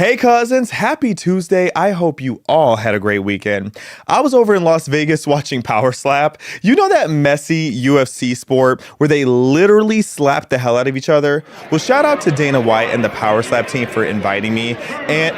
Hey cousins, happy Tuesday. I hope you all had a great weekend. I was over in Las Vegas watching Power Slap. You know that messy UFC sport where they literally slap the hell out of each other? Well, shout out to Dana White and the Power Slap team for inviting me. And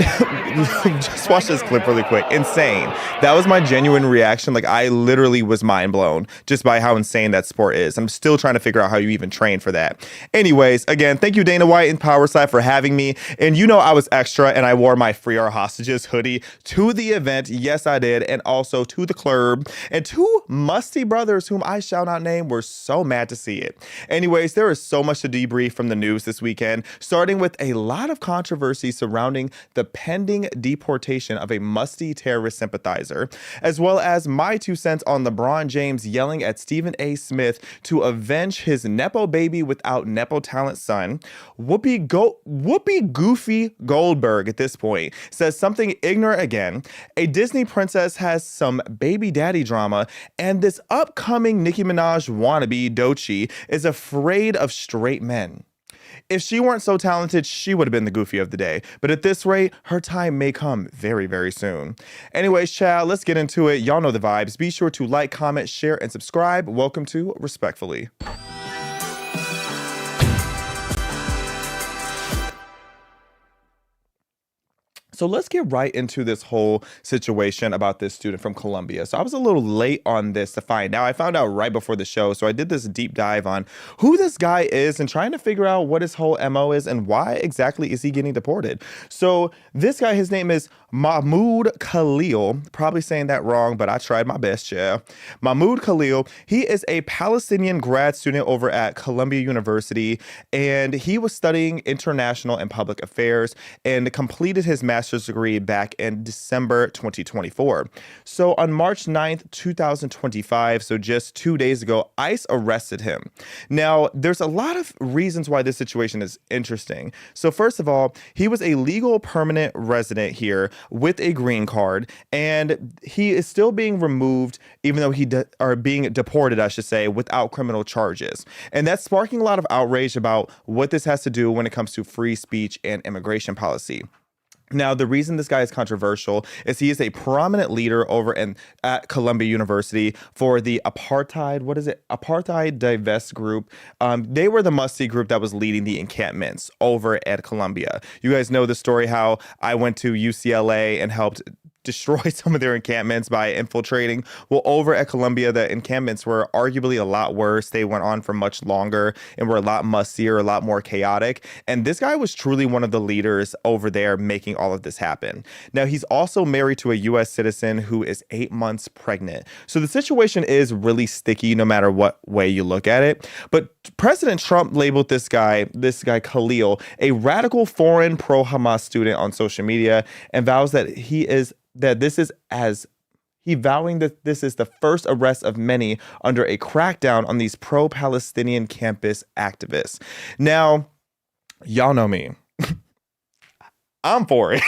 just watch this clip really quick. Insane. That was my genuine reaction. Like, I literally was mind blown just by how insane that sport is. I'm still trying to figure out how you even train for that. Anyways, again, thank you Dana White and Power Slap for having me. And you know I was extra and I wore my Free Our Hostages hoodie to the event. Yes, I did. And also to the club. And two musty brothers whom I shall not name were so mad to see it. Anyways, there is so much to debrief from the news this weekend, starting with a lot of controversy surrounding the pending deportation of a musty terrorist sympathizer, as well as my 2 cents on LeBron James yelling at Stephen A. Smith to avenge his Nepo baby without Nepo talent son. Whoopi Goofy Goldberg at this point says something ignorant again. A Disney princess has some baby daddy drama, and this upcoming Nicki Minaj wannabe Doechii is afraid of straight men. If she weren't so talented, she would have been the goofy of the day. But at this rate, her time may come very, very soon. Anyways, child, let's get into it. Y'all know the vibes. Be sure to like, comment, share, and subscribe. Welcome to Respectfully. So let's get right into this whole situation about this student from Colombia. So I was a little late on this to find out. I found out right before the show. So I did this deep dive on who this guy is and trying to figure out what his whole MO is and why exactly is he getting deported. So this guy, his name is Mahmoud Khalil. Probably saying that wrong, but I tried my best, yeah. Mahmoud Khalil, he is a Palestinian grad student over at Columbia University, and he was studying international and public affairs and completed his master's degree back in December 2024. So on March 9th, 2025, so just 2 days ago, ICE arrested him. Now, there's a lot of reasons why this situation is interesting. So first of all, he was a legal permanent resident here with a green card, and he is still being removed, even though are being deported, I should say, without criminal charges. And that's sparking a lot of outrage about what this has to do when it comes to free speech and immigration policy. Now, the reason this guy is controversial is he is a prominent leader over at Columbia University for the Apartheid Divest group. They were the musty group that was leading the encampments over at Columbia. You guys know the story how I went to UCLA and helped destroy some of their encampments by infiltrating. Well, over at Columbia, the encampments were arguably a lot worse. They went on for much longer and were a lot mustier, a lot more chaotic. And this guy was truly one of the leaders over there making all of this happen. Now, he's also married to a U.S. citizen who is 8 months pregnant. So the situation is really sticky no matter what way you look at it. But President Trump labeled this guy Khalil, a radical foreign pro-Hamas student on social media, and vows that this is the first arrest of many under a crackdown on these pro-Palestinian campus activists. Now, y'all know me. I'm for it.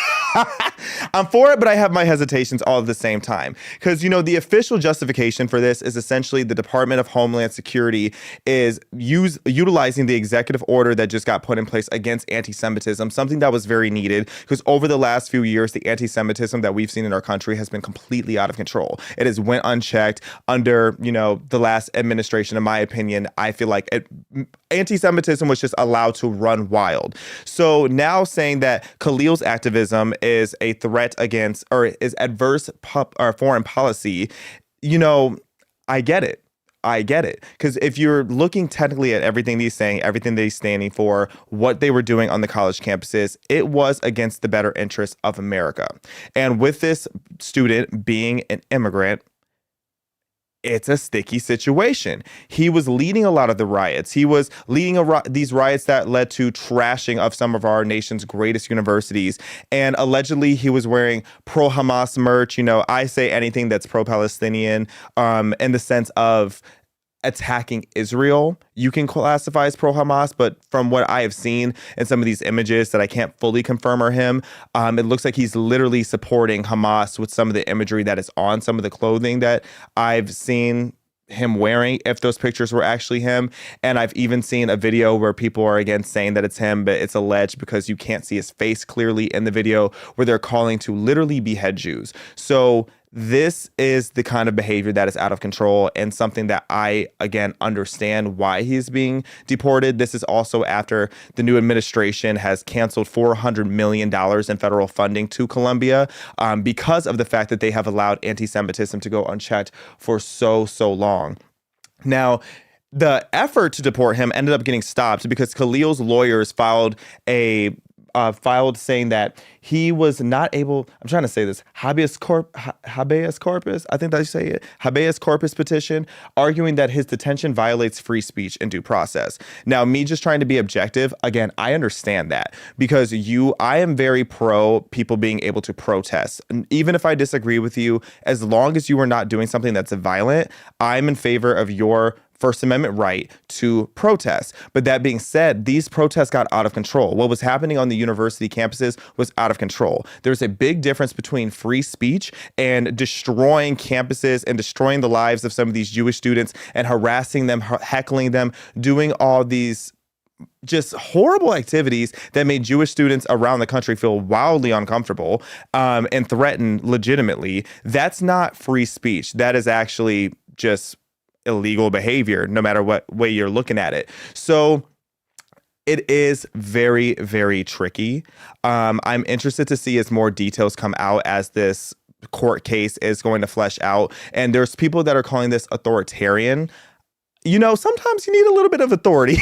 I'm for it, but I have my hesitations all at the same time. Because, the official justification for this is essentially the Department of Homeland Security is utilizing the executive order that just got put in place against anti-Semitism, something that was very needed because over the last few years, the anti-Semitism that we've seen in our country has been completely out of control. It has went unchecked under, the last administration. In my opinion, I feel like anti-Semitism was just allowed to run wild. So now saying that Khalil's activism is a threat against or is adverse foreign policy, I get it. Because if you're looking technically at everything he's saying, everything that he's standing for, what they were doing on the college campuses, it was against the better interests of America. And with this student being an immigrant, it's a sticky situation. He was leading a lot of the riots. He was leading these riots that led to trashing of some of our nation's greatest universities. And allegedly, he was wearing pro-Hamas merch. I say anything that's pro-Palestinian in the sense of attacking Israel, you can classify as pro-Hamas, but from what I have seen in some of these images that I can't fully confirm are him, it looks like he's literally supporting Hamas with some of the imagery that is on some of the clothing that I've seen him wearing, if those pictures were actually him. And I've even seen a video where people are again saying that it's him, but it's alleged because you can't see his face clearly in the video, where they're calling to literally behead Jews. So this is the kind of behavior that is out of control, and something that I, again, understand why he's being deported. This is also after the new administration has canceled $400 million in federal funding to Colombia because of the fact that they have allowed anti-Semitism to go unchecked for so long. Now, the effort to deport him ended up getting stopped because Khalil's lawyers filed saying that he was not able, I'm trying to say this, habeas corpus, I think that's how you say it, habeas corpus petition, arguing that his detention violates free speech and due process. Now, me just trying to be objective, again, I understand that because I am very pro people being able to protest. And even if I disagree with you, as long as you are not doing something that's violent, I'm in favor of your First Amendment right to protest. But that being said, these protests got out of control. What was happening on the university campuses was out of control. There's a big difference between free speech and destroying campuses and destroying the lives of some of these Jewish students and harassing them, heckling them, doing all these just horrible activities that made Jewish students around the country feel wildly uncomfortable and threatened legitimately. That's not free speech. That is actually just illegal behavior, no matter what way you're looking at it. So it is very, very tricky. I'm interested to see as more details come out as this court case is going to flesh out. And there's people that are calling this authoritarian. You know, sometimes you need a little bit of authority.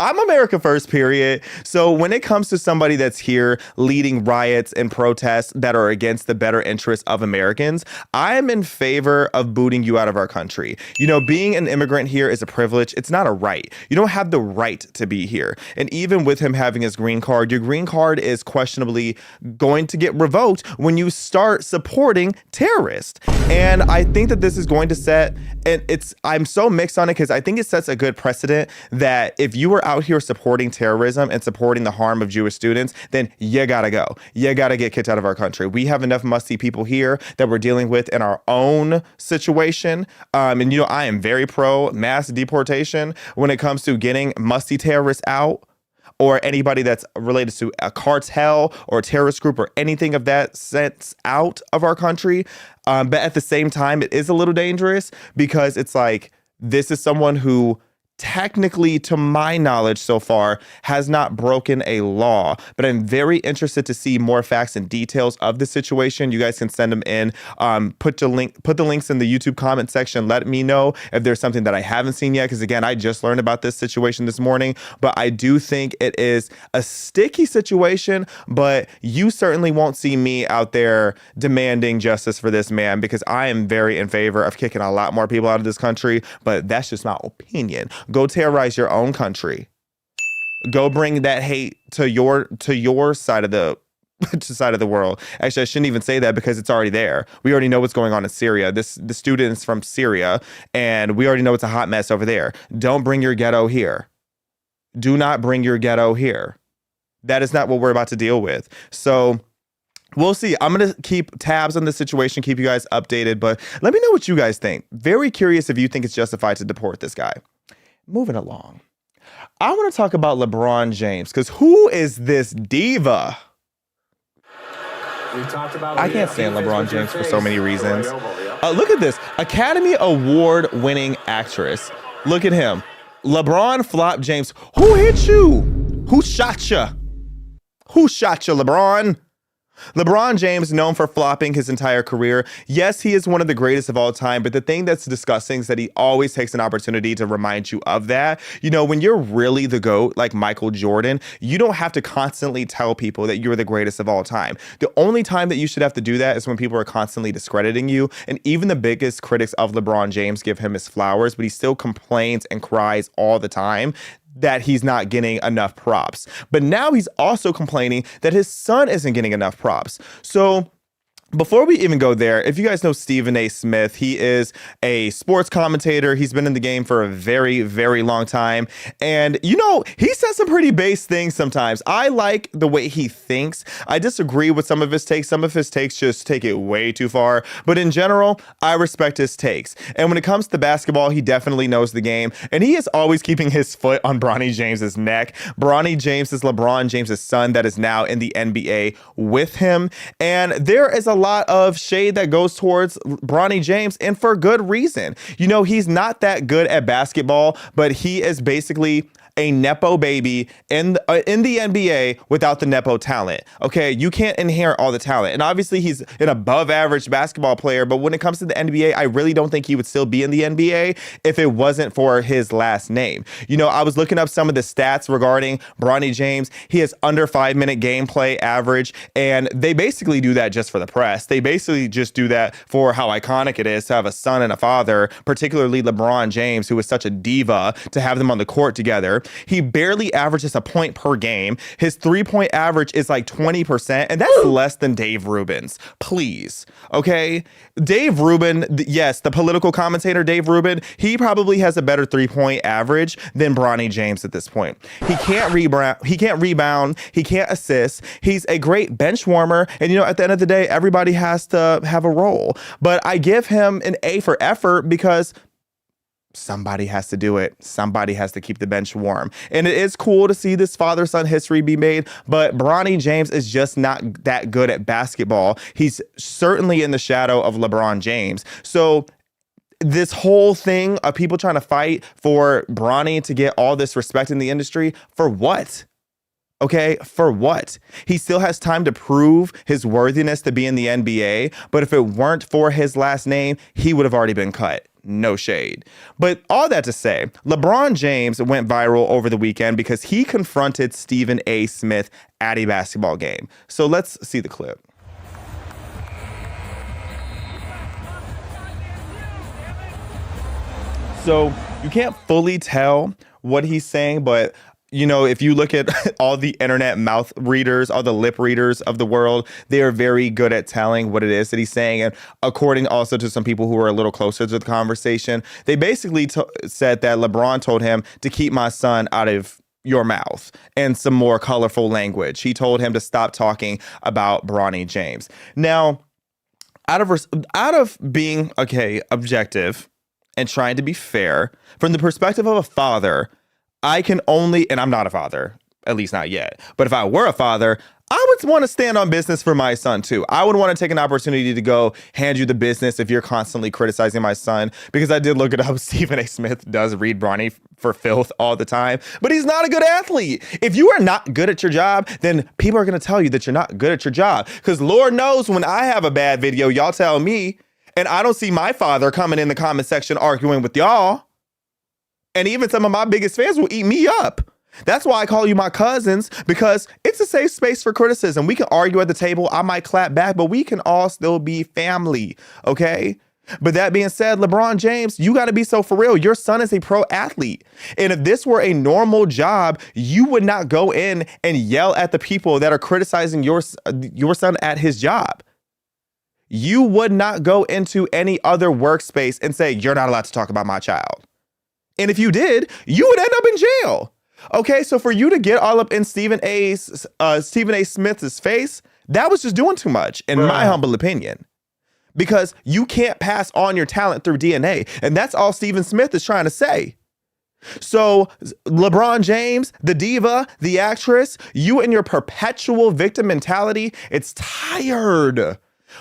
I'm America first, period. So when it comes to somebody that's here leading riots and protests that are against the better interests of Americans, I'm in favor of booting you out of our country. You know, being an immigrant here is a privilege. It's not a right. You don't have the right to be here. And even with him having his green card, your green card is questionably going to get revoked when you start supporting terrorists. And I think that this is going to set, and I'm so mixed on it because I think it sets a good precedent that if you are out here supporting terrorism and supporting the harm of Jewish students, then you gotta go. You gotta get kicked out of our country. We have enough musty people here that we're dealing with in our own situation. And, you know, I am very pro mass deportation when it comes to getting musty terrorists out, or anybody that's related to a cartel or a terrorist group or anything of that sense out of our country. But at the same time, it is a little dangerous because it's like, this is someone who technically, to my knowledge so far, has not broken a law. But I'm very interested to see more facts and details of the situation. You guys can send them in. Put the links in the YouTube comment section. Let me know if there's something that I haven't seen yet. Because again, I just learned about this situation this morning. But I do think it is a sticky situation. But you certainly won't see me out there demanding justice for this man, because I am very in favor of kicking a lot more people out of this country. But that's just my opinion. Go terrorize your own country. Go bring that hate to your side of the side of the world. Actually, I shouldn't even say that because it's already there. We already know what's going on in Syria. The students from Syria, and we already know it's a hot mess over there. Don't bring your ghetto here. Do not bring your ghetto here. That is not what we're about to deal with. So we'll see. I'm going to keep tabs on the situation, keep you guys updated, but let me know what you guys think. Very curious if you think it's justified to deport this guy. Moving along, I want to talk about LeBron James, because who is this diva? I can't stand LeBron James for so many reasons. Look at this. Academy Award winning actress. Look at him. LeBron flopped James. Who hit you? Who shot you? Who shot you, LeBron? LeBron James, known for flopping his entire career. Yes, he is one of the greatest of all time, but the thing that's disgusting is that he always takes an opportunity to remind you of that. You know, when you're really the GOAT, like Michael Jordan, you don't have to constantly tell people that you're the greatest of all time. The only time that you should have to do that is when people are constantly discrediting you. And even the biggest critics of LeBron James give him his flowers, but he still complains and cries all the time that he's not getting enough props. But now he's also complaining that his son isn't getting enough props. So Before we even go there, if you guys know Stephen A. Smith, he is a sports commentator. He's been in the game for a very, very long time. And, you know, he says some pretty base things sometimes. I like the way he thinks. I disagree with some of his takes. Some of his takes just take it way too far. But in general, I respect his takes. And when it comes to basketball, he definitely knows the game. And he is always keeping his foot on Bronny James's neck. Bronny James is LeBron James's son that is now in the NBA with him. And there is a lot of shade that goes towards Bronny James, and for good reason. You know, he's not that good at basketball, but he is basically a Nepo baby in the NBA without the Nepo talent. Okay, you can't inherit all the talent. And obviously he's an above average basketball player, but when it comes to the NBA, I really don't think he would still be in the NBA if it wasn't for his last name. You know, I was looking up some of the stats regarding Bronny James. He has under 5-minute gameplay average, and they basically do that just for the press. They basically just do that for how iconic it is to have a son and a father, particularly LeBron James, who is such a diva, to have them on the court together. He barely averages a point per game. His 3-point average is like 20%, and that's less than Dave Rubin's. Please, okay? Dave Rubin, yes, the political commentator Dave Rubin, he probably has a better 3-point average than Bronny James at this point. He can't rebound. He can't assist. He's a great bench warmer, and you know, at the end of the day, everybody has to have a role. But I give him an A for effort because somebody has to do it. Somebody has to keep the bench warm. And it is cool to see this father-son history be made, but Bronny James is just not that good at basketball. He's certainly in the shadow of LeBron James. So this whole thing of people trying to fight for Bronny to get all this respect in the industry, for what? Okay, for what? He still has time to prove his worthiness to be in the NBA, but if it weren't for his last name, he would have already been cut. No shade. But all that to say, LeBron James went viral over the weekend because he confronted Stephen A. Smith at a basketball game. So let's see the clip. So you can't fully tell what he's saying, but you know, if you look at all the internet mouth readers, all the lip readers of the world, they are very good at telling what it is that he's saying. And according also to some people who are a little closer to the conversation, they basically said that LeBron told him to keep my son out of your mouth and some more colorful language. He told him to stop talking about Bronny James. Now, out of being, okay, objective and trying to be fair, from the perspective of a father, I can only, and I'm not a father, at least not yet, but if I were a father, I would want to stand on business for my son too. I would want to take an opportunity to go hand you the business if you're constantly criticizing my son, because I did look it up. Stephen A. Smith does read Bronny for filth all the time, but he's not a good athlete. If you are not good at your job, then people are going to tell you that you're not good at your job, because Lord knows when I have a bad video, y'all tell me, and I don't see my father coming in the comment section arguing with y'all. And even some of my biggest fans will eat me up. That's why I call you my cousins, because it's a safe space for criticism. We can argue at the table. I might clap back, but we can all still be family, okay? But that being said, LeBron James, you got to be so for real. Your son is a pro athlete. And if this were a normal job, you would not go in and yell at the people that are criticizing your son at his job. You would not go into any other workspace and say, you're not allowed to talk about my child. And if you did, you would end up in jail. Okay, so for you to get all up in Stephen A. Smith's face, that was just doing too much, in my humble opinion. Because you can't pass on your talent through DNA. And that's all Stephen Smith is trying to say. So LeBron James, the diva, the actress, you and your perpetual victim mentality, it's tired.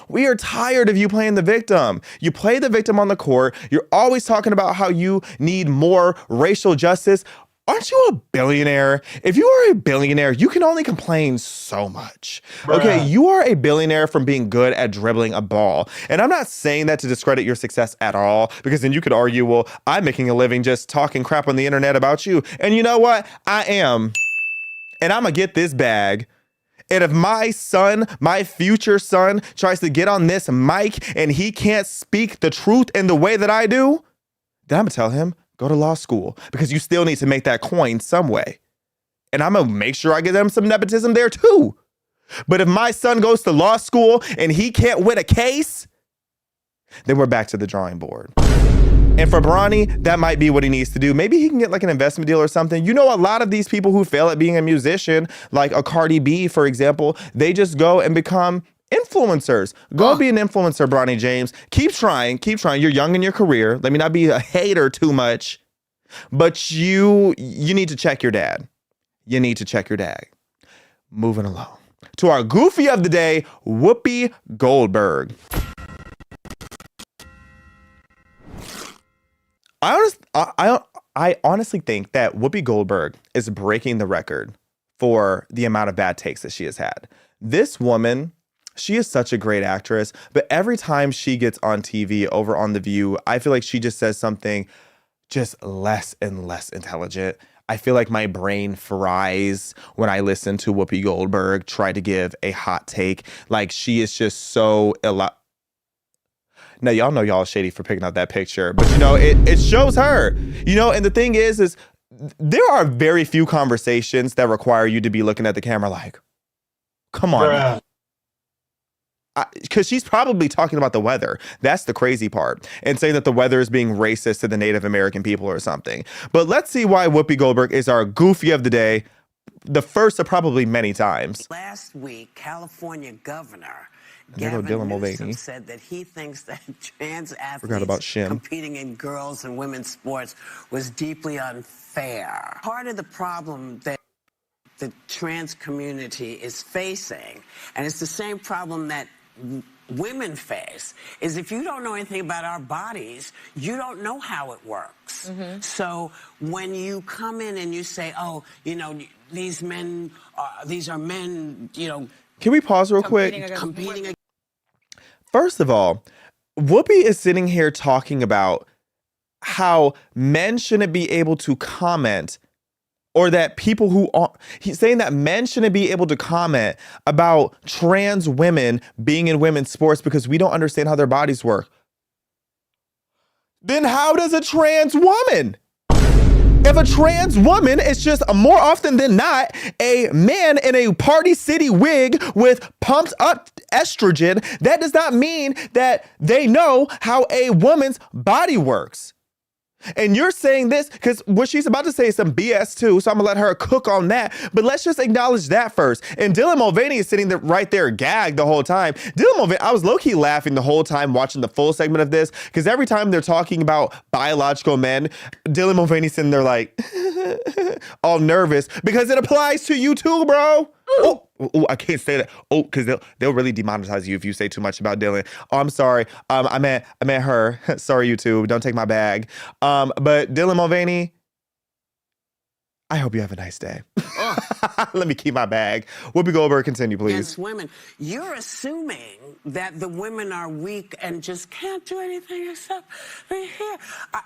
We are tired of you playing the victim. You play the victim on the court. You're always talking about how you need more racial justice. Aren't you a billionaire? If you are a billionaire, you can only complain so much. Okay, you are a billionaire from being good at dribbling a ball. And I'm not saying that to discredit your success at all, because then you could argue, well, I'm making a living just talking crap on the internet about you. And you know what? I am. And I'm going to get this bag. And if my son, my future son, tries to get on this mic and he can't speak the truth in the way that I do, then I'm going to tell him, go to law school, because you still need to make that coin some way. And I'm going to make sure I give them some nepotism there too. But if my son goes to law school and he can't win a case, then we're back to the drawing board. And for Bronny, that might be what he needs to do. Maybe he can get like an investment deal or something. You know, a lot of these people who fail at being a musician, like a Cardi B, for example, they just go and become influencers. Go be an influencer, Bronny James. Keep trying. You're young in your career. Let me not be a hater too much. But you need to check your dad. You need to check your dad. Moving along to our goofy of the day, Whoopi Goldberg. I honestly think that Whoopi Goldberg is breaking the record for the amount of bad takes that she has had. This woman, she is such a great actress, but every time she gets on TV over on The View, I feel like she just says something just less and less intelligent. I feel like my brain fries when I listen to Whoopi Goldberg try to give a hot take. Like, she is just so Now, y'all know y'all shady for picking out that picture, but you know, it shows her, you know, and the thing is there are very few conversations that require you to be looking at the camera like, come on. Because she's probably talking about the weather. That's the crazy part. And saying that the weather is being racist to the Native American people or something. But let's see why Whoopi Goldberg is our goofy of the day. The first of probably many times. Last week, California Governor Gavin Newsom said that he thinks that trans athletes competing in girls' and women's sports was deeply unfair. Part of the problem that the trans community is facing, and it's the same problem that women face, is if you don't know anything about our bodies, you don't know how it works. So when you come in and you say, oh, you know, these are men, you know. Can we pause real quick? First of all, Whoopi is sitting here talking about how men shouldn't be able to comment, or that people who are, he's saying that men shouldn't be able to comment about trans women being in women's sports because we don't understand how their bodies work. Then how does a trans woman? If a trans woman is just more often than not a man in a Party City wig with pumped up estrogen, that does not mean that they know how a woman's body works. And you're saying this because what she's about to say is some BS too, so I'm gonna let her cook on that. But let's just acknowledge that first. And Dylan Mulvaney is sitting there right there gagged the whole time. Dylan Mulvaney, I was low-key laughing the whole time watching the full segment of this, because every time they're talking about biological men, Dylan Mulvaney's sitting there like all nervous because it applies to you too, bro. Oh, I can't say that. Oh, because they'll really demonetize you if you say too much about Dylan. Oh, I'm sorry. I meant her. Sorry, YouTube. Don't take my bag. But Dylan Mulvaney, I hope you have a nice day. Let me keep my bag. Whoopi Goldberg, continue, please. Against women, you're assuming that the women are weak and just can't do anything except be here.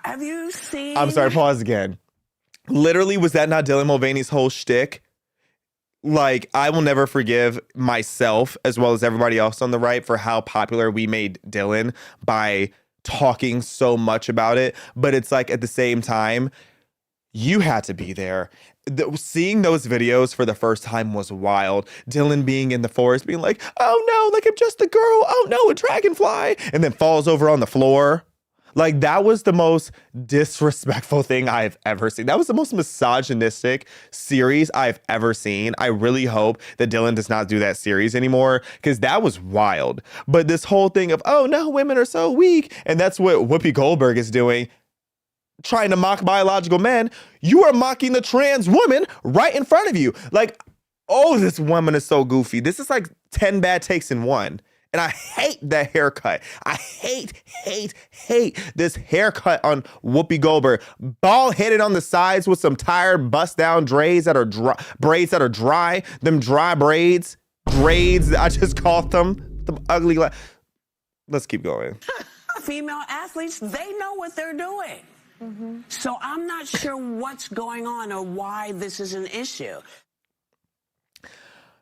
Have you seen? I'm sorry. Pause again. Literally, was that not Dylan Mulvaney's whole shtick? Like, I will never forgive myself as well as everybody else on the right for how popular we made Dylan by talking so much about it. But it's like, at the same time, you had to be there. Seeing those videos for the first time was wild. Dylan being in the forest being like, oh no, like I'm just a girl. Oh no, a dragonfly. And then falls over on the floor. Like, that was the most disrespectful thing I've ever seen. That was the most misogynistic series I've ever seen. I really hope that Dylan does not do that series anymore, because that was wild. But this whole thing of, oh no, women are so weak, and that's what Whoopi Goldberg is doing, trying to mock biological men. You are mocking the trans woman right in front of you. Like, oh, this woman is so goofy. This is like 10 bad takes in one. And I hate that haircut. I hate this haircut on Whoopi Goldberg. Bald headed on the sides with some tired bust down braids that are dry. Them dry braids. I just called them ugly. Let's keep going. Female athletes, they know what they're doing. So I'm not sure what's going on or why this is an issue.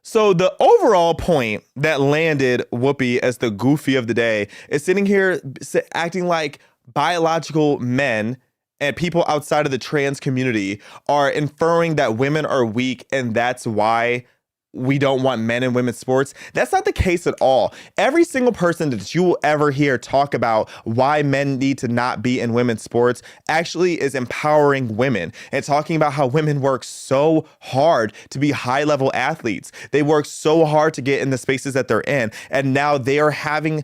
So the overall point that landed Whoopi as the goofy of the day is sitting here acting like biological men and people outside of the trans community are inferring that women are weak, and that's why we don't want men in women's sports. That's not the case at all. Every single person that you will ever hear talk about why men need to not be in women's sports actually is empowering women and talking about how women work so hard to be high-level athletes. They work so hard to get in the spaces that they're in, and now they are having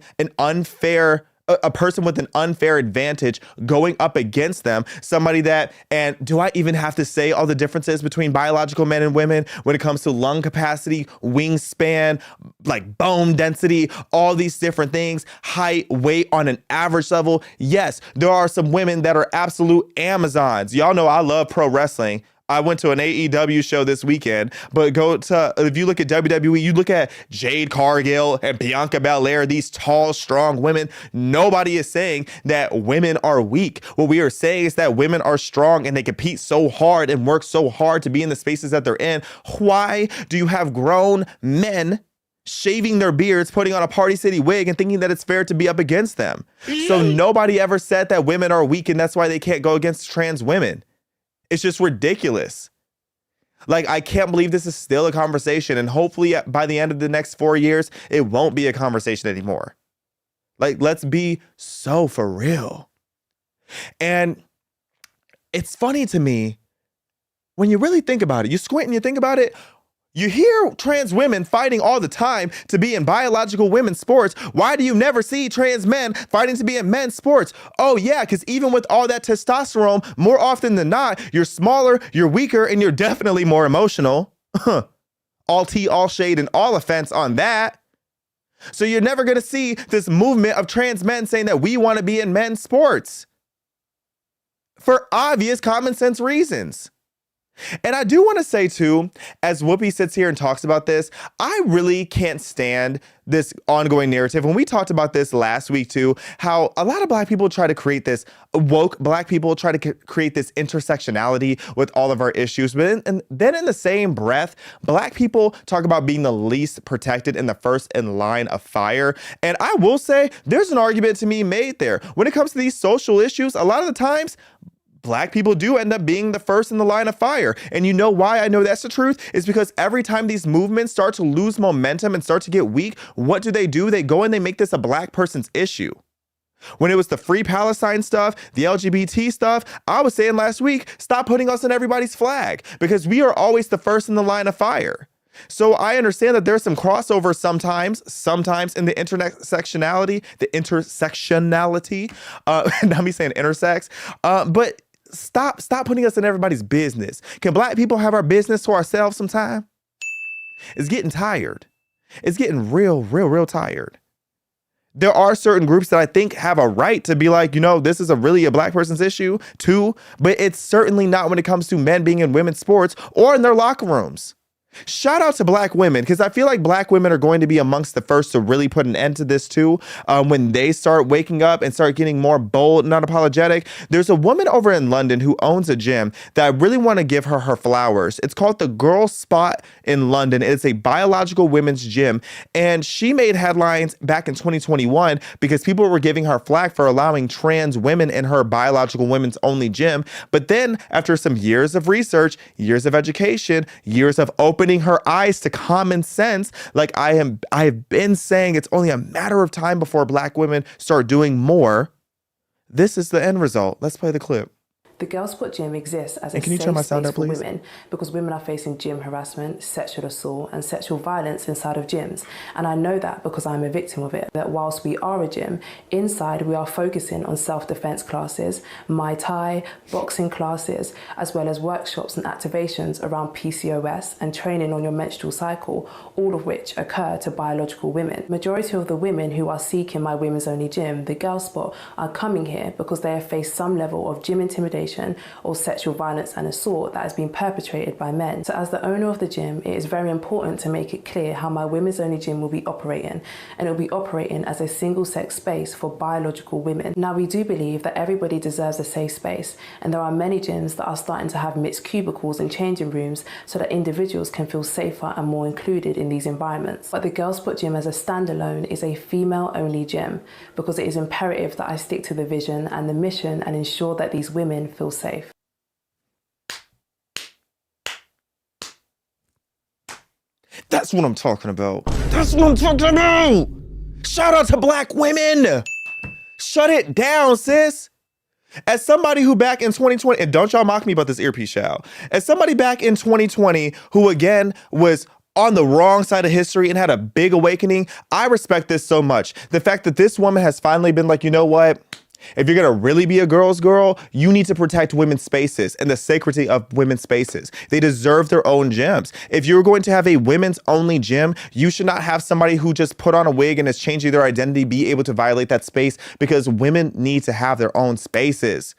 a person with an unfair advantage going up against them, somebody that, and do I even have to say all the differences between biological men and women when it comes to lung capacity, wingspan, like bone density, all these different things, height, weight on an average level? Yes, there are some women that are absolute Amazons. Y'all know I love pro wrestling. I went to an AEW show this weekend, but if you look at WWE, you look at Jade Cargill and Bianca Belair, these tall, strong women. Nobody is saying that women are weak. What we are saying is that women are strong and they compete so hard and work so hard to be in the spaces that they're in. Why do you have grown men shaving their beards, putting on a Party City wig, and thinking that it's fair to be up against them? So nobody ever said that women are weak and that's why they can't go against trans women. It's just ridiculous. Like, I can't believe this is still a conversation, and hopefully by the end of the next 4 years, it won't be a conversation anymore. Like, let's be so for real. And it's funny to me, when you really think about it, you squint and you think about it, you hear trans women fighting all the time to be in biological women's sports. Why do you never see trans men fighting to be in men's sports? Oh yeah, because even with all that testosterone, more often than not, you're smaller, you're weaker, and you're definitely more emotional. All tea, all shade, and all offense on that. So you're never going to see this movement of trans men saying that we want to be in men's sports. For obvious common sense reasons. And I do want to say too, as Whoopi sits here and talks about this, I really can't stand this ongoing narrative. When we talked about this last week too, how a lot of Black people try to create this, woke Black people try to create this intersectionality with all of our issues. But then in the same breath, Black people talk about being the least protected and the first in line of fire. And I will say there's an argument to be made there. When it comes to these social issues, a lot of the times, Black people do end up being the first in the line of fire. And you know why I know that's the truth? Is because every time these movements start to lose momentum and start to get weak, what do? They go and they make this a Black person's issue. When it was the Free Palestine stuff, the LGBT stuff, I was saying last week, stop putting us in everybody's flag because we are always the first in the line of fire. So I understand that there's some crossover sometimes in the intersectionality, not me saying intersex, but stop putting us in everybody's business. Can Black people have our business to ourselves sometime? It's getting tired. It's getting real tired. There are certain groups that I think have a right to be like, this is really a Black person's issue too, but it's certainly not when it comes to men being in women's sports or in their locker rooms. Shout out to Black women, because I feel like Black women are going to be amongst the first to really put an end to this too. When they start waking up and start getting more bold and unapologetic. There's a woman over in London who owns a gym that I really want to give her flowers. It's called the Girl Spot in London. It's a biological women's gym. And she made headlines back in 2021 because people were giving her flack for allowing trans women in her biological women's only gym. But then after some years of research, years of education, years of opening her eyes to common sense, like I have been saying, it's only a matter of time before Black women start doing more. This is the end result. Let's play the clip. The Girl Spot Gym exists as a safe space for women because women are facing gym harassment, sexual assault and sexual violence inside of gyms. And I know that because I'm a victim of it. That whilst we are a gym, inside we are focusing on self-defense classes, Muay Thai, boxing classes, as well as workshops and activations around PCOS and training on your menstrual cycle, all of which occur to biological women. Majority of the women who are seeking my women's only gym, the Girl Spot, are coming here because they have faced some level of gym intimidation or sexual violence and assault that has been perpetrated by men. So as the owner of the gym, it is very important to make it clear how my women's only gym will be operating, and it will be operating as a single-sex space for biological women. Now, we do believe that everybody deserves a safe space, and there are many gyms that are starting to have mixed cubicles and changing rooms so that individuals can feel safer and more included in these environments. But the Girl Spot Gym as a standalone is a female-only gym because it is imperative that I stick to the vision and the mission and ensure that these women feel safe. That's what I'm talking about. That's what I'm talking about. Shout out to black women. Shut it down, sis. As somebody who back in 2020, and don't y'all mock me about this earpiece, child. As somebody back in 2020 who again was on the wrong side of history and had a big awakening, I respect this so much. The fact that this woman has finally been like, you know what? If you're going to really be a girl's girl, you need to protect women's spaces and the sacredity of women's spaces. They deserve their own gyms. If you're going to have a women's only gym, you should not have somebody who just put on a wig and is changing their identity be able to violate that space, because women need to have their own spaces.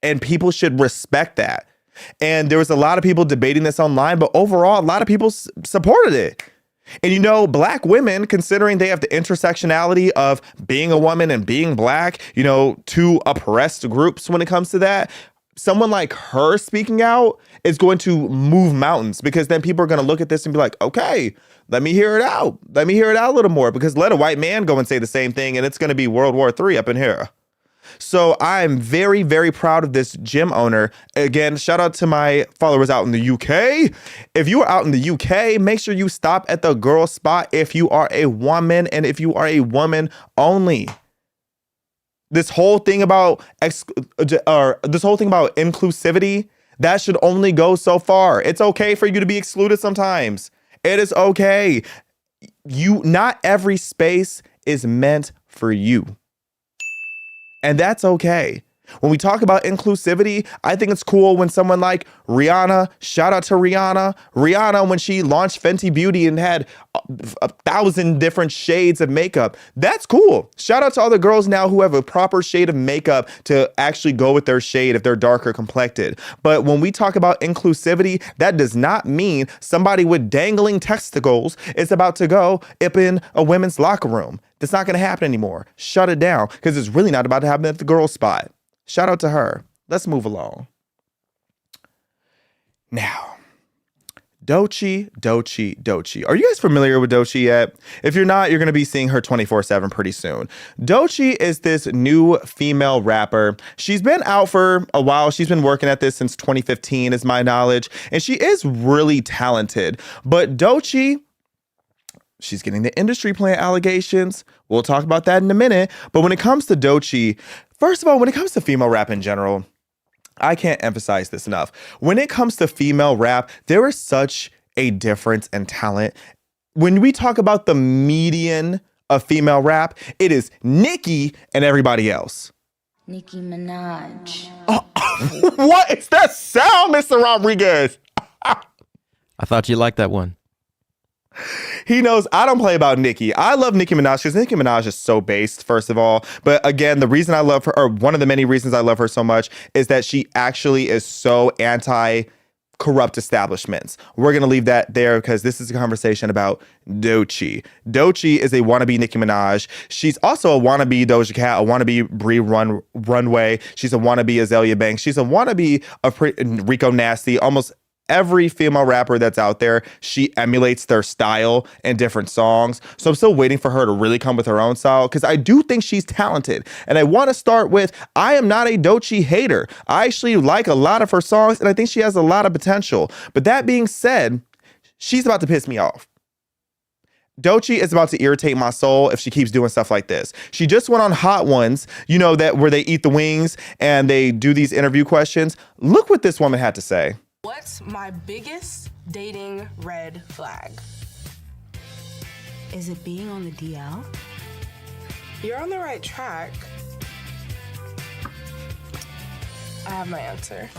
And people should respect that. And there was a lot of people debating this online, but overall, a lot of people supported it. And you know, black women, considering they have the intersectionality of being a woman and being black, you know, two oppressed groups when it comes to that, someone like her speaking out is going to move mountains, because then people are going to look at this and be like, okay, let me hear it out. Let me hear it out a little more, because let a white man go and say the same thing and it's going to be World War III up in here. So I'm very, very proud of this gym owner. Again, shout out to my followers out in the UK. If you are out in the UK, make sure you stop at the girl spot if you are a woman and if you are a woman only. This whole thing about inclusivity, that should only go so far. It's okay for you to be excluded sometimes. It is okay. Not every space is meant for you. And that's okay. When we talk about inclusivity, I think it's cool when someone like Rihanna, shout out to Rihanna, when she launched Fenty Beauty and had 1,000 different shades of makeup. That's cool. Shout out to all the girls now who have a proper shade of makeup to actually go with their shade if they're darker complected. But when we talk about inclusivity, that does not mean somebody with dangling testicles is about to go up in a women's locker room. That's not going to happen anymore. Shut it down, because it's really not about to happen at the girl spot. Shout out to her. Let's move along. Now, Doechii. Are you guys familiar with Doechii yet? If you're not, you're going to be seeing her 24/7 pretty soon. Doechii is this new female rapper. She's been out for a while. She's been working at this since 2015 is my knowledge. And she is really talented. But Doechii, she's getting the industry plant allegations. We'll talk about that in a minute. But when it comes to Doechii, first of all, when it comes to female rap in general, I can't emphasize this enough. When it comes to female rap, there is such a difference in talent. When we talk about the median of female rap, it is Nicki and everybody else. Nicki Minaj. Oh, what is that sound, Mr. Rodriguez? I thought you liked that one. He knows I don't play about Nicki. I love Nicki Minaj because Nicki Minaj is so based, first of all. But again, the reason I love her, or one of the many reasons I love her so much, is that she actually is so anti-corrupt establishments. We're going to leave that there because this is a conversation about Doechii. Doechii is a wannabe Nicki Minaj. She's also a wannabe Doja Cat, a wannabe Brie Runway. She's a wannabe Azalea Banks. She's a wannabe of Rico Nasty. Almost every female rapper that's out there, she emulates their style in different songs. So I'm still waiting for her to really come with her own style, because I do think she's talented. And I want to start with, I am not a Doechii hater. I actually like a lot of her songs, and I think she has a lot of potential. But that being said, she's about to piss me off. Doechii is about to irritate my soul if she keeps doing stuff like this. She just went on Hot Ones, you know, that where they eat the wings and they do these interview questions. Look what this woman had to say. What's my biggest dating red flag? Is it being on the DL? You're on the right track. I have my answer.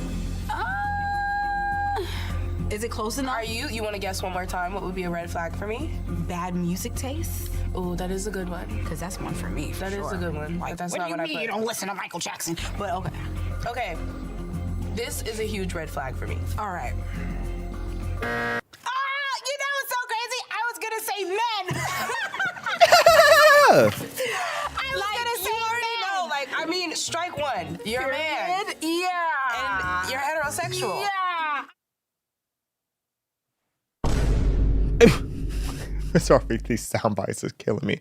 Is it close enough? You want to guess one more time what would be a red flag for me? Bad music taste? Oh, that is a good one. Because that's one for me. That is a good one. Like, but that's what not do you what mean I put. you don't listen to Michael Jackson? But okay. Okay. This is a huge red flag for me. All right. You know what's so crazy? I was gonna say men. I was gonna say men. No, like, I mean, strike one. You're a man. Yeah. And you're heterosexual. Yeah. Sorry, these sound bites is killing me.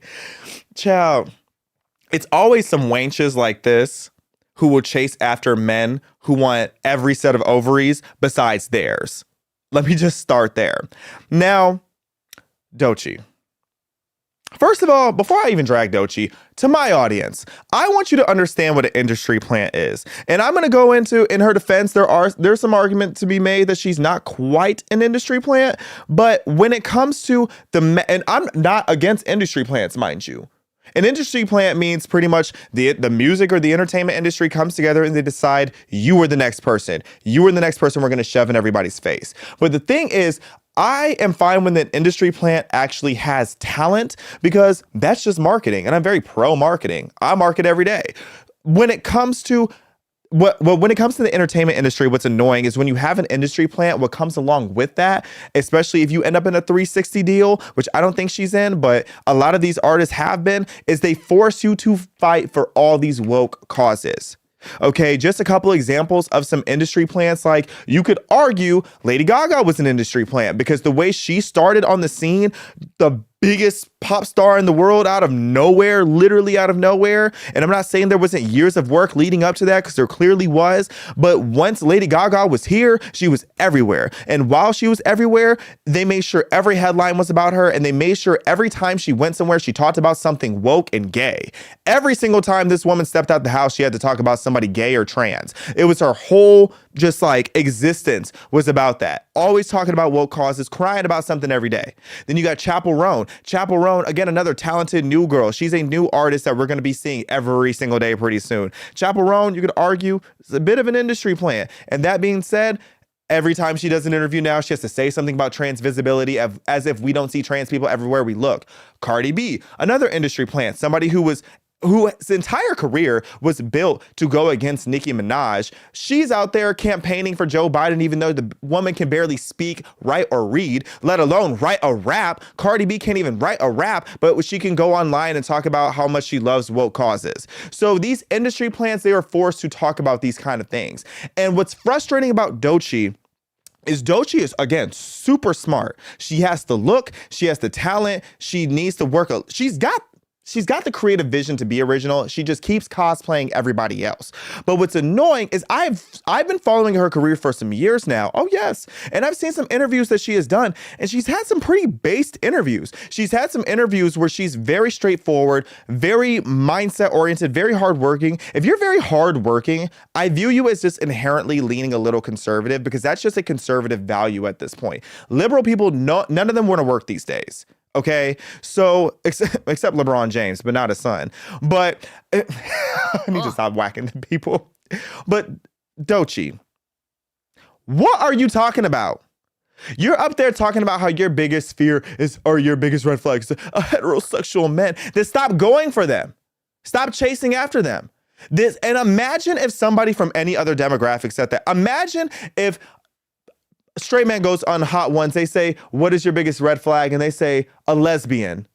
Child, it's always some wenches like this who will chase after men who want every set of ovaries besides theirs. Let me just start there. Now, Doechii. First of all, before I even drag Doechii, to my audience, I want you to understand what an industry plant is. And I'm going to go into, in her defense, there's some argument to be made that she's not quite an industry plant. But when it comes to and I'm not against industry plants, mind you. An industry plant means pretty much the music or the entertainment industry comes together and they decide you are the next person. You are the next person we're going to shove in everybody's face. But the thing is, I am fine when the industry plant actually has talent because that's just marketing. And I'm very pro marketing. I market every day. When it comes to when it comes to the entertainment industry, what's annoying is when you have an industry plant, what comes along with that, especially if you end up in a 360 deal, which I don't think she's in, but a lot of these artists have been, is they force you to fight for all these woke causes. Okay, just a couple examples of some industry plants. Like you could argue Lady Gaga was an industry plant because the way she started on the scene, the biggest pop star in the world out of nowhere, literally out of nowhere. And I'm not saying there wasn't years of work leading up to that because there clearly was. But once Lady Gaga was here, she was everywhere. And while she was everywhere, they made sure every headline was about her. And they made sure every time she went somewhere, she talked about something woke and gay. Every single time this woman stepped out the house, she had to talk about somebody gay or trans. It was her whole just like existence was about that. Always talking about woke causes, crying about something every day. Then you got Chappell Roan. Chappell Roan, again, another talented new girl. She's a new artist that we're going to be seeing every single day pretty soon. Chappell Roan, you could argue, is a bit of an industry plant. And that being said, every time she does an interview now, she has to say something about trans visibility as if we don't see trans people everywhere we look. Cardi B, another industry plant, somebody whose entire career was built to go against Nicki Minaj. She's out there campaigning for Joe Biden, even though the woman can barely speak, write, or read, let alone write a rap. Cardi B can't even write a rap, but she can go online and talk about how much she loves woke causes. So these industry plants, they are forced to talk about these kind of things. And what's frustrating about Doechii is, again, super smart. She has the look, she has the talent, she needs to work. She's got the creative vision to be original. She just keeps cosplaying everybody else. But what's annoying is I've been following her career for some years now. Oh, yes. And I've seen some interviews that she has done, and she's had some pretty based interviews. She's had some interviews where she's very straightforward, very mindset oriented, very hardworking. If you're very hardworking, I view you as just inherently leaning a little conservative because that's just a conservative value at this point. Liberal people, none of them want to work these days. Okay, so except LeBron James, but not his son. But I need to stop whacking the people. But Doechii, what are you talking about? You're up there talking about how your biggest fear is, or your biggest red flag is a heterosexual man. Then stop going for them. Stop chasing after them. And imagine if somebody from any other demographic said that. Imagine if a straight man goes on Hot Ones, they say, what is your biggest red flag? And they say, a lesbian.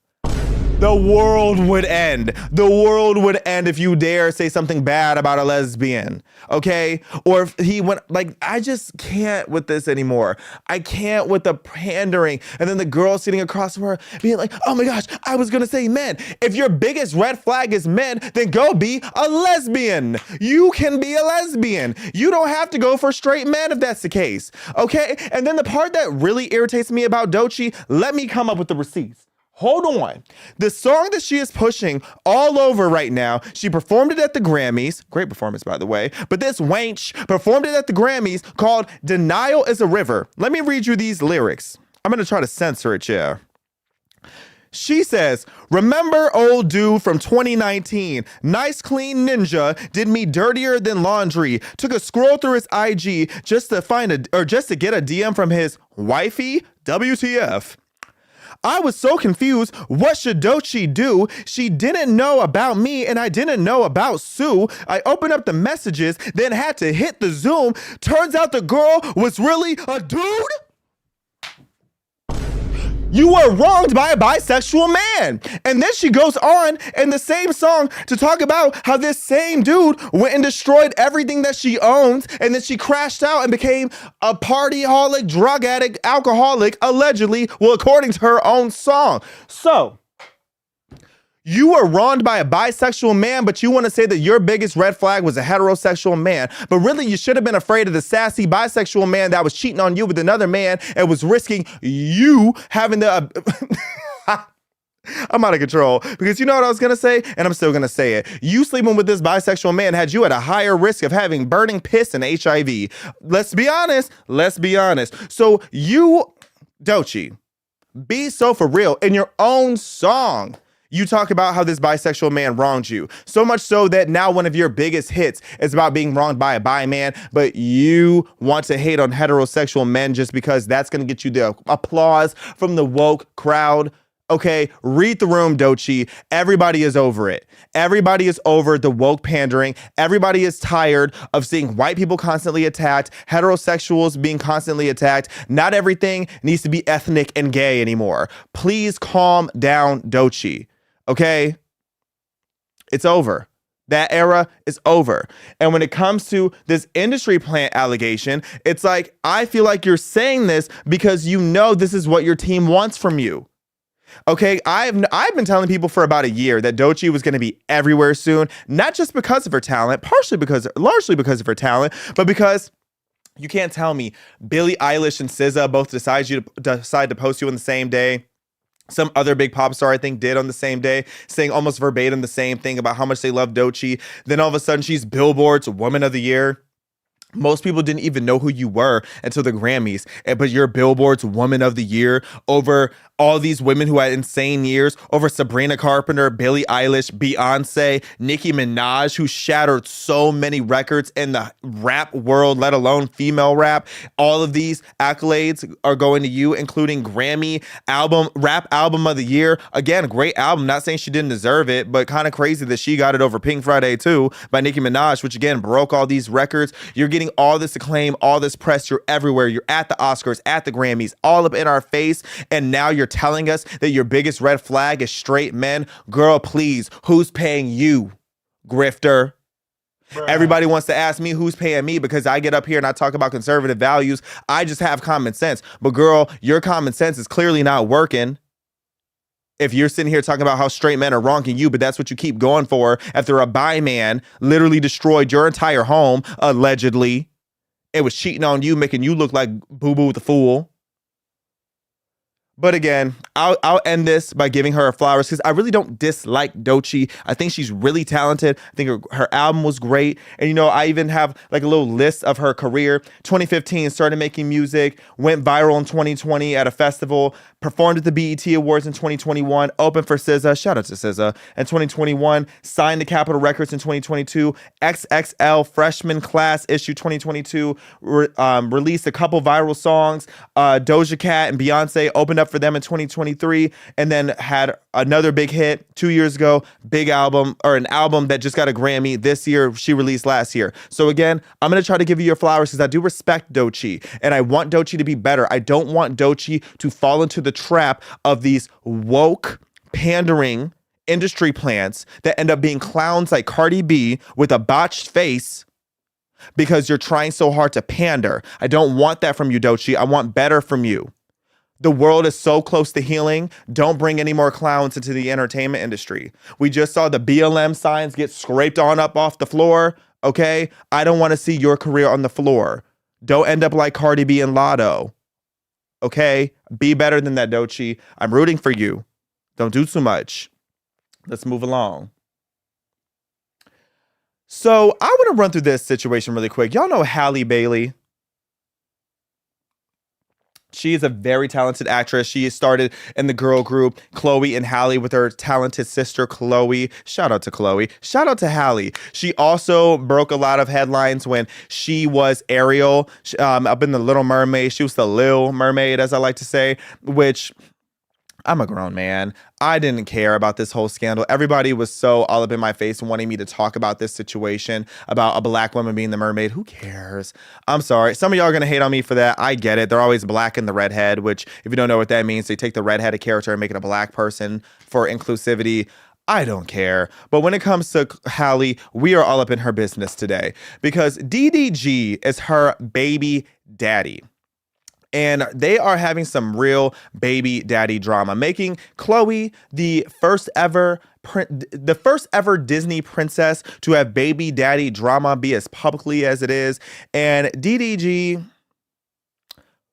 The world would end. The world would end if you dare say something bad about a lesbian, okay? Or if he went, like, I just can't with this anymore. I can't with the pandering. And then the girl sitting across from her being like, oh my gosh, I was gonna say men. If your biggest red flag is men, then go be a lesbian. You can be a lesbian. You don't have to go for straight men if that's the case, okay? And then the part that really irritates me about Doechii, let me come up with the receipts. Hold on. The song that she is pushing all over right now, she performed it at the Grammys. Great performance, by the way. But this wench performed it at the Grammys called Denial is a River. Let me read you these lyrics. I'm going to try to censor it, yeah. She says, remember old dude from 2019, nice clean ninja, did me dirtier than laundry, took a scroll through his IG just to get a DM from his wifey, WTF. I was so confused. What should Doechii do? She didn't know about me and I didn't know about Sue. I opened up the messages, then had to hit the Zoom. Turns out the girl was really a dude. You were wronged by a bisexual man. And then she goes on in the same song to talk about how this same dude went and destroyed everything that she owns. And then she crashed out and became a partyholic, drug addict, alcoholic, allegedly, well, according to her own song. So You were wronged by a bisexual man, but you want to say that your biggest red flag was a heterosexual man. But really, you should have been afraid of the sassy bisexual man that was cheating on you with another man and was risking you having the... I'm out of control because you know what I was going to say, and I'm still going to say it. You sleeping with this bisexual man had you at a higher risk of having burning piss and HIV. Let's be honest. So you, Doechii, be so for real. In your own song, you talk about how this bisexual man wronged you. So much so that now one of your biggest hits is about being wronged by a bi man, but you want to hate on heterosexual men just because that's going to get you the applause from the woke crowd. Okay, read the room, Doechii. Everybody is over it. Everybody is over the woke pandering. Everybody is tired of seeing white people constantly attacked, heterosexuals being constantly attacked. Not everything needs to be ethnic and gay anymore. Please calm down, Doechii. Okay? It's over. That era is over. And when it comes to this industry plant allegation, it's like, I feel like you're saying this because you know this is what your team wants from you. Okay, I've been telling people for about a year that Doechii was going to be everywhere soon, not just because of her talent, largely because of her talent, but because you can't tell me Billie Eilish and SZA both decide to post you on the same day. Some other big pop star, I think, did on the same day, saying almost verbatim the same thing about how much they love Doechii. Then all of a sudden, she's Billboard's Woman of the Year. Most people didn't even know who you were until the Grammys, but you're Billboard's Woman of the Year over all these women who had insane years, over Sabrina Carpenter, Billie Eilish, Beyonce, Nicki Minaj, who shattered so many records in the rap world, let alone female rap. All of these accolades are going to you, including Grammy Rap Album of the Year. Again, great album. Not saying she didn't deserve it, but kind of crazy that she got it over Pink Friday 2 by Nicki Minaj, which again broke all these records. You're getting all this acclaim, all this press. You're everywhere. You're at the Oscars, at the Grammys, all up in our face. And now you're telling us that your biggest red flag is straight men. Girl, please, who's paying you, grifter? Bruh. Everybody wants to ask me who's paying me because I get up here and I talk about conservative values. I just have common sense. But girl, your common sense is clearly not working. If you're sitting here talking about how straight men are wronging you, but that's what you keep going for after a bi man literally destroyed your entire home, allegedly. It was cheating on you, making you look like Boo-Boo the Fool. But again, I'll end this by giving her flowers because I really don't dislike Doechii. I think she's really talented. I think her album was great. And, you know, I even have like a little list of her career. 2015, started making music, went viral in 2020 at a festival, performed at the BET Awards in 2021, opened for SZA, shout out to SZA, in 2021, signed to Capitol Records in 2022, XXL Freshman Class issue 2022, released a couple viral songs, Doja Cat and Beyonce opened up for them in 2023, and then had another big hit 2 years ago, big album, or an album that just got a Grammy this year, she released last year. So again, I'm going to try to give you your flowers because I do respect Doechii, and I want Doechii to be better. I don't want Doechii to fall into the trap of these woke, pandering industry plants that end up being clowns like Cardi B with a botched face because you're trying so hard to pander. I don't want that from you, Doechii. I want better from you. The world is so close to healing. Don't bring any more clowns into the entertainment industry. We just saw the BLM signs get scraped on up off the floor. Okay? I don't want to see your career on the floor. Don't end up like Cardi B and Lotto. Okay? Be better than that, Doechii. I'm rooting for you. Don't do too much. Let's move along. So I want to run through this situation really quick. Y'all know Halle Bailey. She is a very talented actress. She started in the girl group Chloe and Halle with her talented sister Chloe. Shout out to Chloe. Shout out to Halle. She also broke a lot of headlines when she was Ariel up in The Little Mermaid. She was the Lil Mermaid, as I like to say, which I'm a grown man. I didn't care about this whole scandal. Everybody was so all up in my face wanting me to talk about this situation, about a black woman being the mermaid. Who cares? I'm sorry. Some of y'all are going to hate on me for that. I get it. They're always black in the redhead, which if you don't know what that means, they take the redheaded character and make it a black person for inclusivity. I don't care. But when it comes to Halle, we are all up in her business today because DDG is her baby daddy. And they are having some real baby daddy drama, making Chloe the first ever the first ever Disney princess to have baby daddy drama be as publicly as it is. And DDG,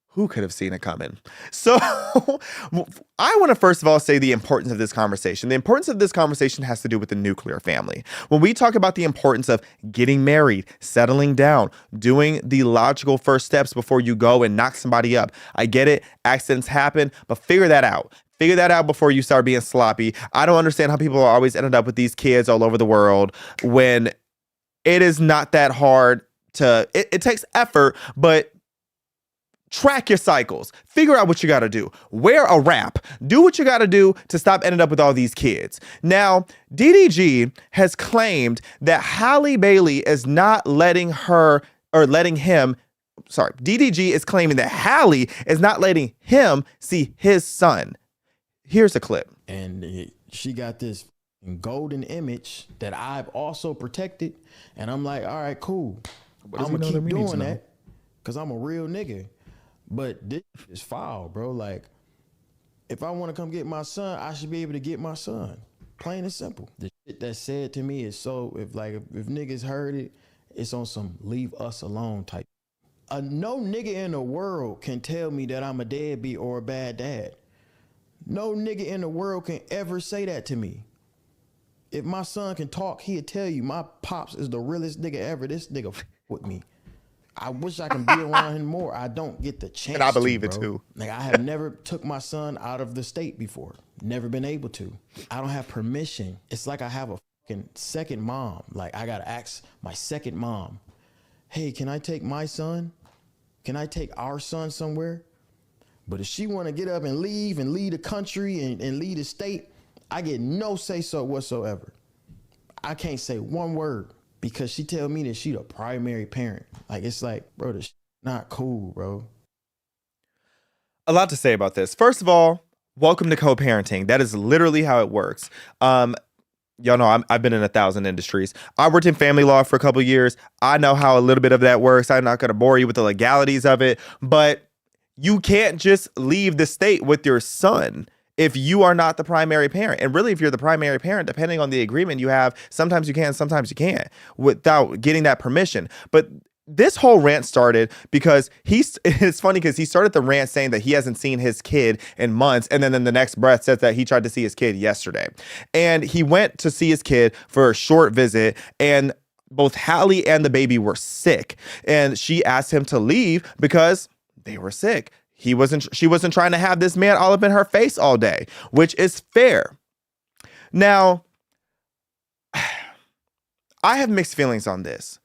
who could have seen it coming? So I want to first of all say the importance of this conversation. The importance of this conversation has to do with the nuclear family. When we talk about the importance of getting married, settling down, doing the logical first steps before you go and knock somebody up. I get it. Accidents happen, but figure that out. Figure that out before you start being sloppy. I don't understand how people always ended up with these kids all over the world when it is not that hard to, it takes effort, but track your cycles. Figure out what you got to do. Wear a wrap. Do what you got to do to stop ending up with all these kids. Now, DDG has claimed that Halle Bailey is not letting her or letting him. Sorry, DDG is claiming that Halle is not letting him see his son. Here's a clip. And she got this golden image that I've also protected. And I'm like, all right, cool. I'm going to keep doing that because I'm a real nigga. But this is foul, bro. Like, if I want to come get my son, I should be able to get my son. Plain and simple. The shit that's said to me is so, if niggas heard it, it's on some leave us alone type. No nigga in the world can tell me that I'm a deadbeat or a bad dad. No nigga in the world can ever say that to me. If my son can talk, he'll tell you my pops is the realest nigga ever. This nigga with me. I wish I can be around him more. I don't get the chance. And I believe to, it too. Like, I have never took my son out of the state before. Never been able to. I don't have permission. It's like I have a fucking second mom. Like, I gotta ask my second mom, hey, can I take my son? Can I take our son somewhere? But if she want to get up and leave the country and leave the state, I get no say so whatsoever. I can't say one word because she tell me that she the primary parent. Like, it's like, bro, this not cool, bro. A lot to say about this. First of all, welcome to co-parenting. That is literally how it works. Y'all know I've been in 1,000 industries. I worked in family law for a couple of years. I know how a little bit of that works. I'm not going to bore you with the legalities of it, but you can't just leave the state with your son if you are not the primary parent. And really, if you're the primary parent, depending on the agreement you have, sometimes you can, sometimes you can't without getting that permission. But this whole rant started because it's funny because he started the rant saying that he hasn't seen his kid in months. And then in the next breath says that he tried to see his kid yesterday. And he went to see his kid for a short visit, and both Halle and the baby were sick. And she asked him to leave because they were sick. She wasn't trying to have this man all up in her face all day, which is fair. Now, I have mixed feelings on this.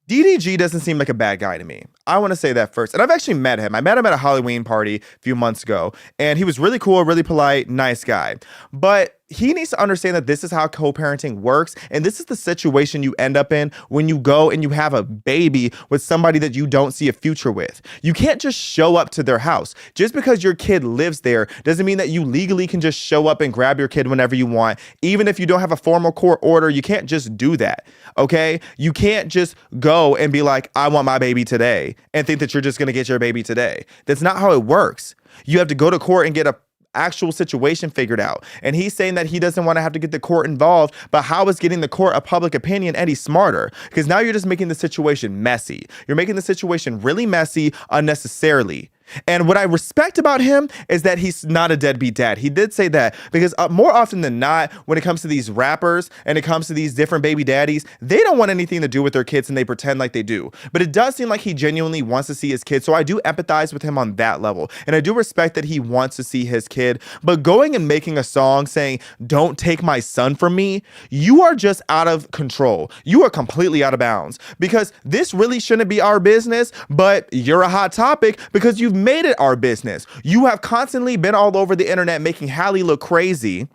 DDG doesn't seem like a bad guy to me. I want to say that first. And I've actually met him. I met him at a Halloween party a few months ago, and he was really cool, really polite, nice guy. But he needs to understand that this is how co-parenting works. And this is the situation you end up in when you go and you have a baby with somebody that you don't see a future with. You can't just show up to their house. Just because your kid lives there doesn't mean that you legally can just show up and grab your kid whenever you want. Even if you don't have a formal court order, you can't just do that. Okay? You can't just go and be like, I want my baby today, and think that you're just going to get your baby today. That's not how it works. You have to go to court and get a actual situation figured out. And he's saying that he doesn't want to have to get the court involved, but how is getting the court a public opinion any smarter? Because now you're just making the situation messy. You're making the situation really messy unnecessarily. And what I respect about him is that he's not a deadbeat dad. He did say that because more often than not, when it comes to these rappers and it comes to these different baby daddies, they don't want anything to do with their kids and they pretend like they do. But it does seem like he genuinely wants to see his kid. So I do empathize with him on that level. And I do respect that he wants to see his kid. But going and making a song saying, don't take my son from me, you are just out of control. You are completely out of bounds because this really shouldn't be our business, but you're a hot topic because you've made it our business. You have constantly been all over the internet making Halle look crazy.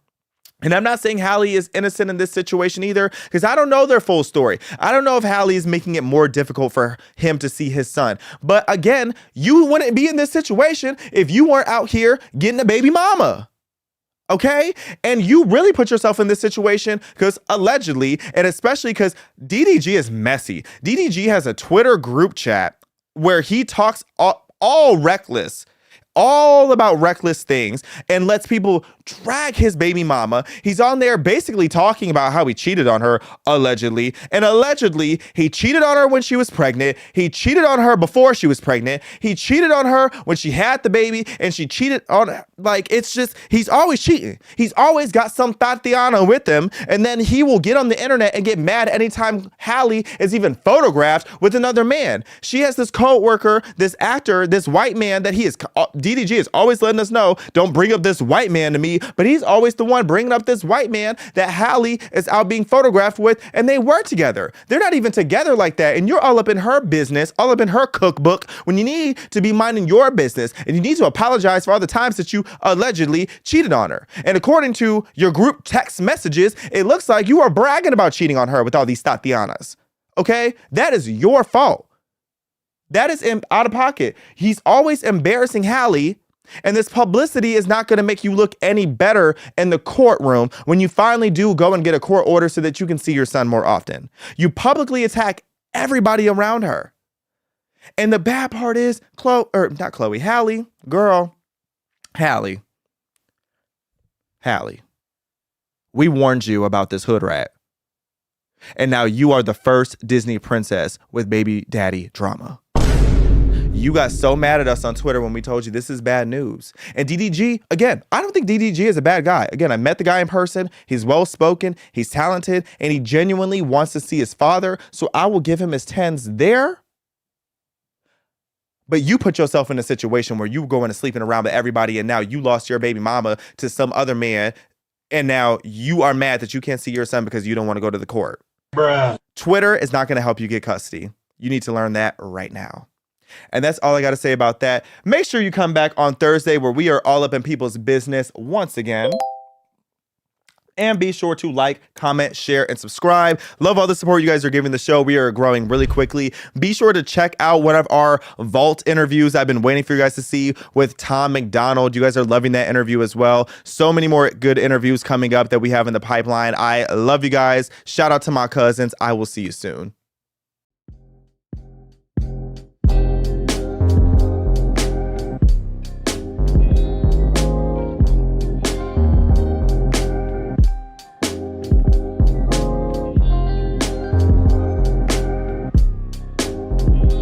And I'm not saying Halle is innocent in this situation either, because I don't know their full story. I don't know if Halle is making it more difficult for him to see his son. But again, you wouldn't be in this situation if you weren't out here getting a baby mama. Okay? And you really put yourself in this situation because allegedly, and especially because DDG is messy. DDG has a Twitter group chat where he talks all reckless, all about reckless things, and lets people drag his baby mama. He's on there basically talking about how he cheated on her, allegedly. And allegedly, he cheated on her when she was pregnant. He cheated on her before she was pregnant. He cheated on her when she had the baby, and she cheated on, like, it's just, he's always cheating. He's always got some Tatiana with him, and then he will get on the internet and get mad anytime Hallie is even photographed with another man. She has this co-worker, this actor, this white man that DDG is always letting us know, don't bring up this white man to me, but he's always the one bringing up this white man that Hallie is out being photographed with, and they were together. They're not even together like that, and you're all up in her business, all up in her cookbook, when you need to be minding your business, and you need to apologize for all the times that you allegedly cheated on her. And according to your group text messages, it looks like you are bragging about cheating on her with all these Tatianas. Okay? That is your fault. That is out of pocket. He's always embarrassing Hallie, and this publicity is not going to make you look any better in the courtroom when you finally do go and get a court order so that you can see your son more often. You publicly attack everybody around her. And the bad part is, Hallie, girl, Hallie, we warned you about this hood rat. And now you are the first Disney princess with baby daddy drama. You got so mad at us on Twitter when we told you this is bad news. And DDG, again, I don't think DDG is a bad guy. Again, I met the guy in person. He's well-spoken, he's talented, and he genuinely wants to see his father. So I will give him his 10s there. But you put yourself in a situation where you going and sleeping around with everybody, and now you lost your baby mama to some other man, and now you are mad that you can't see your son because you don't want to go to the court. Bruh. Twitter is not going to help you get custody. You need to learn that right now. And that's all I got to say about that. Make sure you come back on Thursday where we are all up in people's business once again. And be sure to like, comment, share, and subscribe. Love all the support you guys are giving the show. We are growing really quickly. Be sure to check out one of our vault interviews I've been waiting for you guys to see with Tom McDonald. You guys are loving that interview as well. So many more good interviews coming up that we have in the pipeline. I love you guys. Shout out to my cousins. I will see you soon.